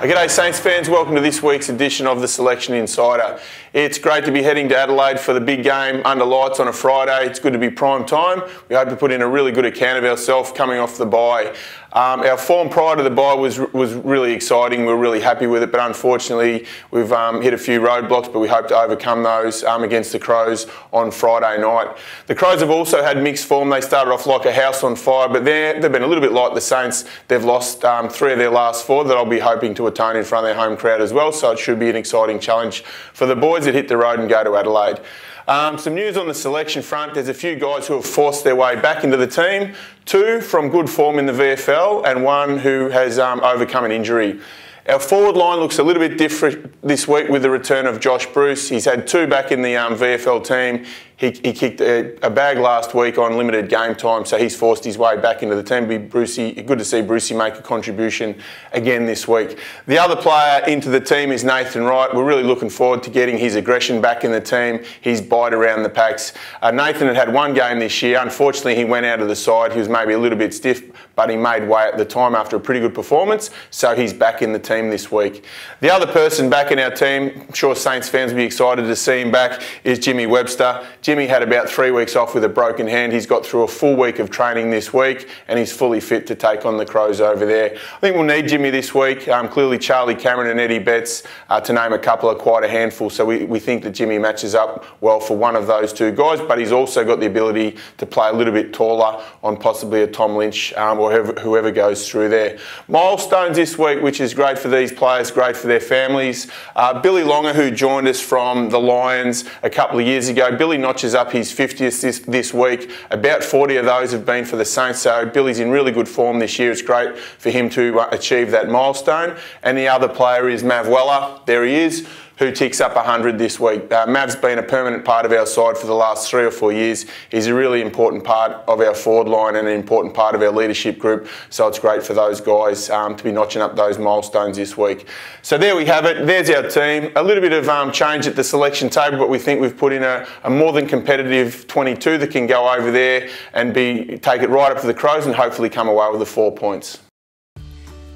G'day Saints fans, welcome to this week's edition of the Selection Insider. It's great to be heading to Adelaide for the big game under lights on a Friday. It's good to be prime time. We hope to put in a really good account of ourselves coming off the bye. Our form prior to the bye was really exciting. We're really happy with it, but unfortunately we've hit a few roadblocks, but we hope to overcome those against the Crows on Friday night. The Crows have also had mixed form. They started off like a house on fire, but they've been a little bit like the Saints. They've lost 3 of their last 4 that I'll be hoping to atone in front of their home crowd as well, so it should be an exciting challenge for the boys that hit the road and go to Adelaide. Some news on the selection front. There's a few guys who have forced their way back into the team, 2 from good form in the VFL and 1 who has overcome an injury. Our forward line looks a little bit different this week with the return of Josh Bruce. He's had 2 back in the VFL team. He kicked a bag last week on limited game time, so he's forced his way back into the team. Good to see Brucey make a contribution again this week. The other player into the team is Nathan Wright. We're really looking forward to getting his aggression back in the team, his bite around the packs. Nathan had 1 game this year. Unfortunately, he went out of the side. He was maybe a little bit stiff, but he made way at the time after a pretty good performance, so he's back in the team this week. The other person back in our team, I'm sure Saints fans will be excited to see him back, is Jimmy Webster. Jimmy had about 3 weeks off with a broken hand. He's got through a full week of training this week and he's fully fit to take on the Crows over there. I think we'll need Jimmy this week. Clearly Charlie Cameron and Eddie Betts, to name a couple, are quite a handful, so we think that Jimmy matches up well for one of those 2 guys, but he's also got the ability to play a little bit taller on possibly a Tom Lynch or whoever goes through there. Milestones this week, which is great for these players, great for their families. Billy Longer, who joined us from the Lions a couple of years ago, Billy notches up his 50th this week. About 40 of those have been for the Saints, so Billy's in really good form this year. It's great for him to achieve that milestone. And the other player is Mav Weller. There he is, who ticks up 100 this week. Mav's been a permanent part of our side for the last 3 or 4 years. He's a really important part of our forward line and an important part of our leadership group, so it's great for those guys to be notching up those milestones this week. So there we have it. There's our team. A little bit of change at the selection table, but we think we've put in a more than competitive 22 that can go over there and take it right up to the Crows and hopefully come away with the 4 points.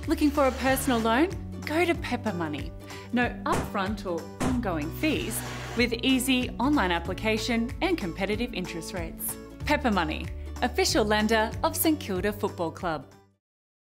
Looking for a personal loan? Go to Pepper Money. No upfront or ongoing fees, with easy online application and competitive interest rates. Pepper Money, official lender of St Kilda Football Club.